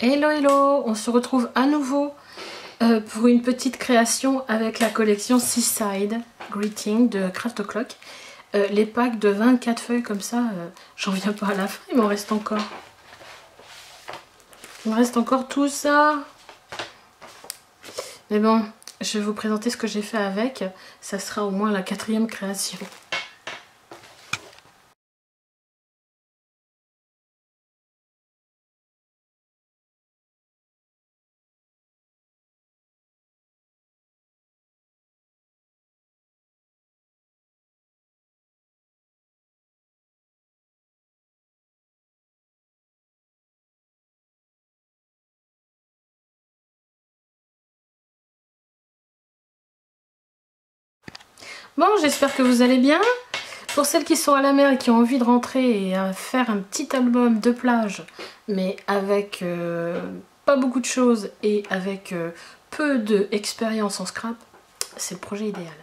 Hello hello, on se retrouve à nouveau pour une petite création avec la collection Seaside Greeting de Craft O'Clock. Les packs de 24 feuilles comme ça, j'en viens pas à la fin, il m'en reste encore. Il me reste encore tout ça. Mais bon, je vais vous présenter ce que j'ai fait avec, ça sera au moins la 4e création. Bon, j'espère que vous allez bien. Pour celles qui sont à la mer et qui ont envie de rentrer et faire un petit album de plage, mais avec pas beaucoup de choses et avec peu d'expérience en scrap, c'est le projet idéal.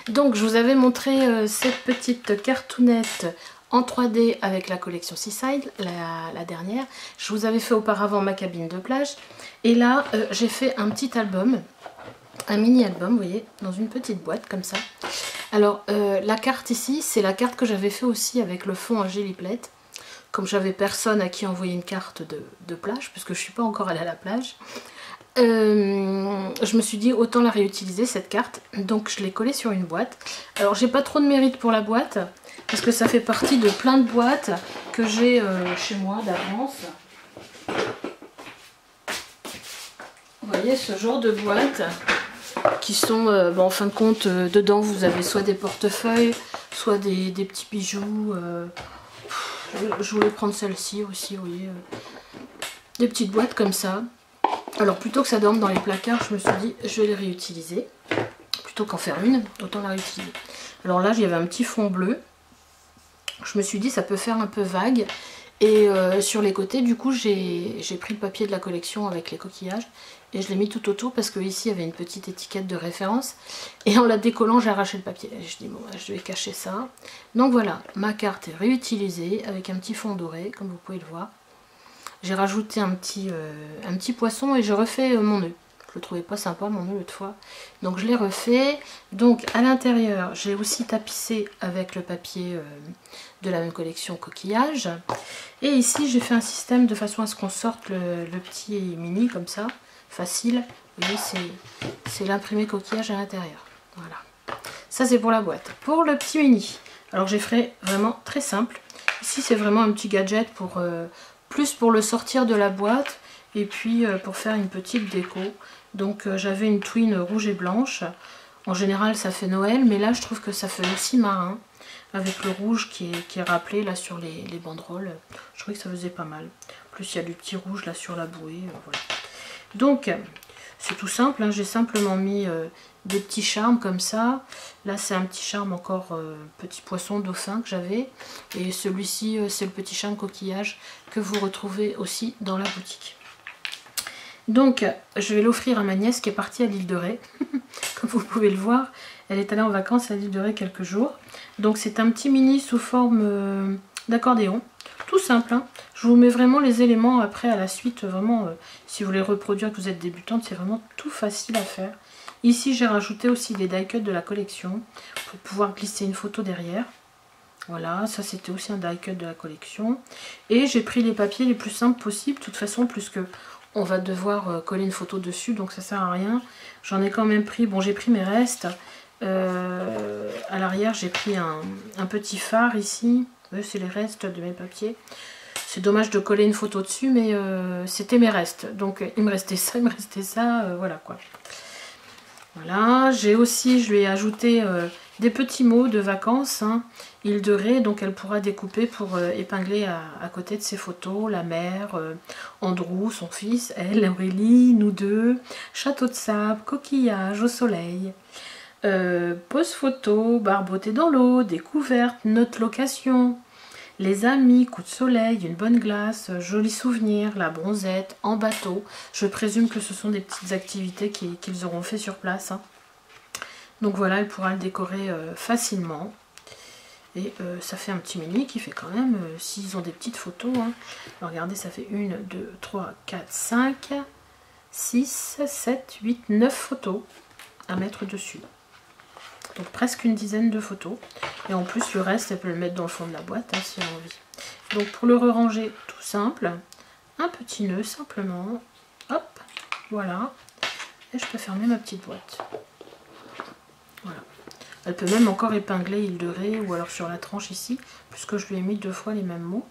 Donc je vous avais montré cette petite cartoonette en 3D avec la collection Seaside, la dernière. Je vous avais fait auparavant ma cabine de plage. Et là, j'ai fait un petit album, un mini album, vous voyez, dans une petite boîte comme ça. Alors la carte ici, c'est la carte que j'avais fait aussi avec le fond en Gelliplate. Comme j'avais personne à qui envoyer une carte de plage, puisque je ne suis pas encore allée à la plage, je me suis dit autant la réutiliser cette carte. Donc je l'ai collée sur une boîte. Alors j'ai pas trop de mérite pour la boîte, parce que ça fait partie de plein de boîtes que j'ai chez moi d'avance. Vous voyez ce genre de boîtes qui sont, bon, en fin de compte, dedans vous avez soit des portefeuilles, soit des petits bijoux. Je voulais prendre celle-ci aussi, vous voyez, des petites boîtes comme ça. Alors plutôt que ça dorme dans les placards, je me suis dit je vais les réutiliser. Plutôt qu'en faire une, autant la réutiliser. Alors là, il y avait un petit fond bleu. Je me suis dit ça peut faire un peu vague. Et sur les côtés, du coup, j'ai pris le papier de la collection avec les coquillages et je l'ai mis tout autour parce que ici il y avait une petite étiquette de référence. Et en la décollant, j'ai arraché le papier. Et je dis bon, je vais cacher ça. Donc voilà, ma carte est réutilisée avec un petit fond doré, comme vous pouvez le voir. J'ai rajouté un petit poisson et je refais mon nœud. Je le trouvais pas sympa mon nœud l'autre fois. Donc je l'ai refait. Donc à l'intérieur, j'ai aussi tapissé avec le papier de la même collection coquillage. Et ici j'ai fait un système de façon à ce qu'on sorte le petit mini comme ça, facile. Vous voyez, c'est l'imprimé coquillage à l'intérieur. Voilà. Ça c'est pour la boîte. Pour le petit mini, alors j'ai fait vraiment très simple. Ici c'est vraiment un petit gadget pour plus pour le sortir de la boîte et puis pour faire une petite déco. Donc j'avais une twin rouge et blanche. En général ça fait Noël, mais là je trouve que ça fait aussi marin. Avec le rouge qui est rappelé là sur les banderoles. Je trouvais que ça faisait pas mal. En plus il y a du petit rouge là sur la bouée. Voilà. Donc c'est tout simple, hein. J'ai simplement mis des petits charmes comme ça. Là c'est un petit charme encore petit poisson dauphin que j'avais. Et celui-ci c'est le petit charme coquillage que vous retrouvez aussi dans la boutique. Donc je vais l'offrir à ma nièce qui est partie à l'île de Ré. Comme vous pouvez le voir, elle est allée en vacances à l'île de Ré quelques jours. Donc c'est un petit mini sous forme d'accordéon. Tout simple, hein. Je vous mets vraiment les éléments après à la suite. Vraiment, si vous voulez reproduire, que vous êtes débutante, c'est vraiment tout facile à faire. Ici j'ai rajouté aussi les die cuts de la collection pour pouvoir glisser une photo derrière. Voilà, ça c'était aussi un die cut de la collection. Et j'ai pris les papiers les plus simples possibles. De toute façon, plus que on va devoir coller une photo dessus, donc ça sert à rien. J'en ai quand même pris, bon j'ai pris mes restes. À l'arrière j'ai pris un petit phare ici. C'est les restes de mes papiers. C'est dommage de coller une photo dessus, mais c'était mes restes. Donc il me restait ça, voilà quoi. Voilà, j'ai aussi, je lui ai ajouté des petits mots de vacances, hein. Île de Ré, donc elle pourra découper pour épingler à côté de ses photos, la mer, Andrew, son fils, elle, Aurélie, nous deux, château de sable, coquillage au soleil, pose photo, barboter dans l'eau, découverte, note location, les amis, coup de soleil, une bonne glace, jolis souvenirs, la bronzette, en bateau. Je présume que ce sont des petites activités qu'ils auront fait sur place, hein. Donc voilà, elle pourra le décorer facilement. Et ça fait un petit mini qui fait quand même, s'ils ont des petites photos, hein. Alors regardez, ça fait 1, 2, 3, 4, 5, 6, 7, 8, 9 photos à mettre dessus. Donc presque une dizaine de photos. Et en plus le reste, elle peut le mettre dans le fond de la boîte hein, si elle a envie. Donc pour le re-ranger, tout simple, un petit nœud simplement. Hop, voilà. Et je peux fermer ma petite boîte. Voilà. Elle peut même encore épingler Île de Ré ou alors sur la tranche ici, puisque je lui ai mis 2 fois les mêmes mots.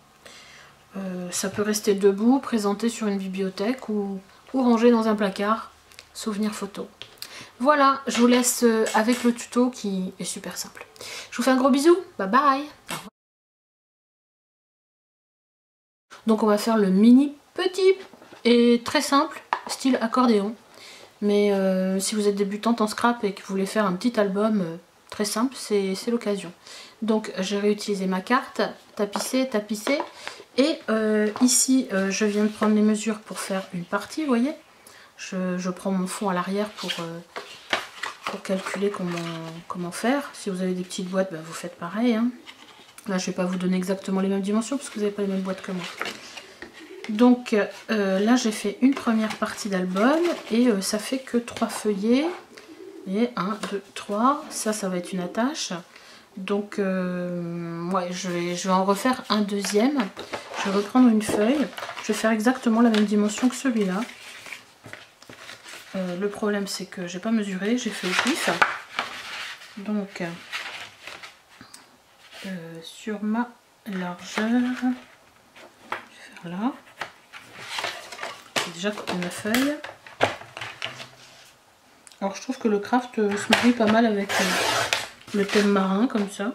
Ça peut rester debout, présenté sur une bibliothèque ou rangé dans un placard. Souvenir photo. Voilà, je vous laisse avec le tuto qui est super simple. Je vous fais un gros bisou, bye bye. Donc on va faire le mini petit et très simple, style accordéon. Mais si vous êtes débutante en scrap et que vous voulez faire un petit album très simple, c'est l'occasion. Donc j'ai réutilisé ma carte, tapissé. Et ici, je viens de prendre les mesures pour faire une partie, vous voyez. Je prends mon fond à l'arrière pour calculer comment faire. Si vous avez des petites boîtes, bah, vous faites pareil. Hein. Là, je ne vais pas vous donner exactement les mêmes dimensions parce que vous n'avez pas les mêmes boîtes que moi. Donc là, j'ai fait une première partie d'album et ça fait que 3 feuillets. Et 1, 2, 3. Ça va être une attache. Donc, ouais, je vais en refaire un deuxième. Je vais reprendre une feuille. Je vais faire exactement la même dimension que celui-là. Le problème c'est que j'ai pas mesuré, j'ai fait au pif. Donc sur ma largeur, je vais faire là. J'ai déjà coupé ma feuille. Alors je trouve que le craft se marie pas mal avec le thème marin comme ça.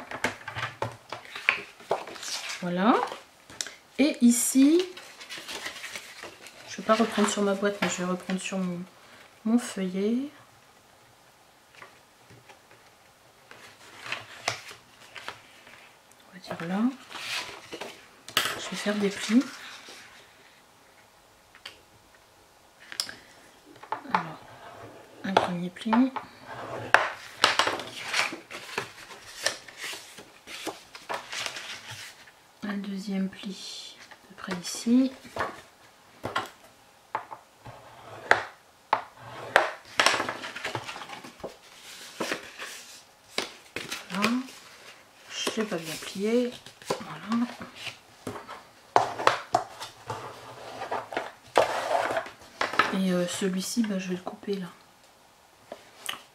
Voilà. Et ici, je vais pas reprendre sur ma boîte, mais je vais reprendre sur mon feuillet. On va dire là. Je vais faire des plis. Alors, un premier pli. Un deuxième pli, à peu près ici. Je l'ai pas bien plié, voilà. Et celui-ci, bah, je vais le couper là.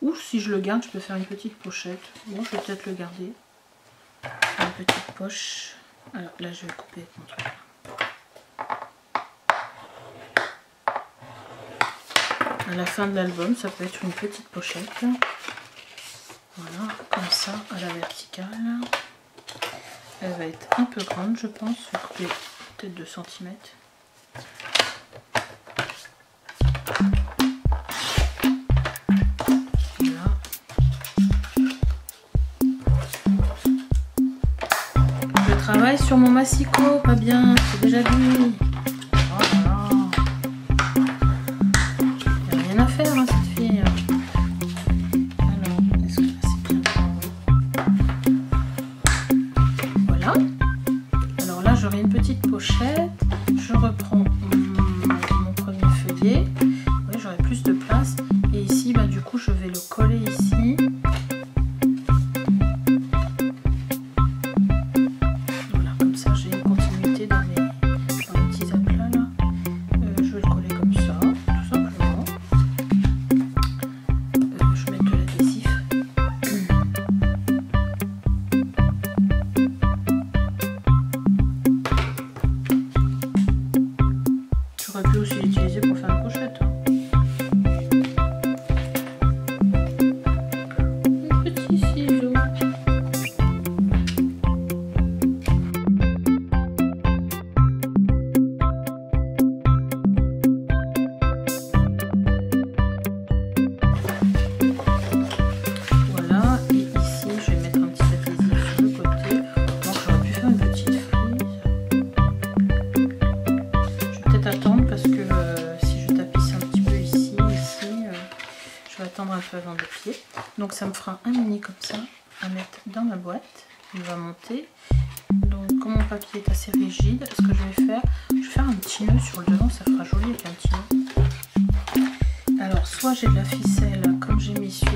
Ou si je le garde, je peux faire une petite pochette. Bon, je vais peut-être le garder. Une petite poche. Alors là, je vais le couper avec mon truc là. À la fin de l'album, ça peut être une petite pochette. Voilà, comme ça, à la verticale. Elle va être un peu grande, je pense. Je vais couper peut-être 2 cm. Voilà. Je travaille sur mon massicot, pas bien, c'est déjà dit. Oh là là. Il n'y a rien à faire, hein, cette fille. J'aurai une petite pochette, je reprends mon premier feuillet, oui, j'aurai plus de place et ici bah, du coup je vais le coller ici. Voilà, comme ça j'ai une continuité dans mes petits aplats là. Je vais le coller comme ça, tout simplement. Je vais mettre de l'adhésif. J'aurais pu aussi l'utiliser pour faire une pochette. Un petit ciseau. Voilà, et ici je vais mettre un petit adhésif sur le côté. Donc j'aurais pu faire une petite frise. Je vais peut-être attendre parce que si je tapisse un petit peu ici, je vais attendre un peu avant de plier. Donc ça me fera un mini comme ça à mettre dans ma boîte. il va monter. Donc comme mon papier est assez rigide, ce que je vais faire un petit nœud sur le devant, ça fera joli avec un petit nœud. Alors soit j'ai de la ficelle comme j'ai mis sur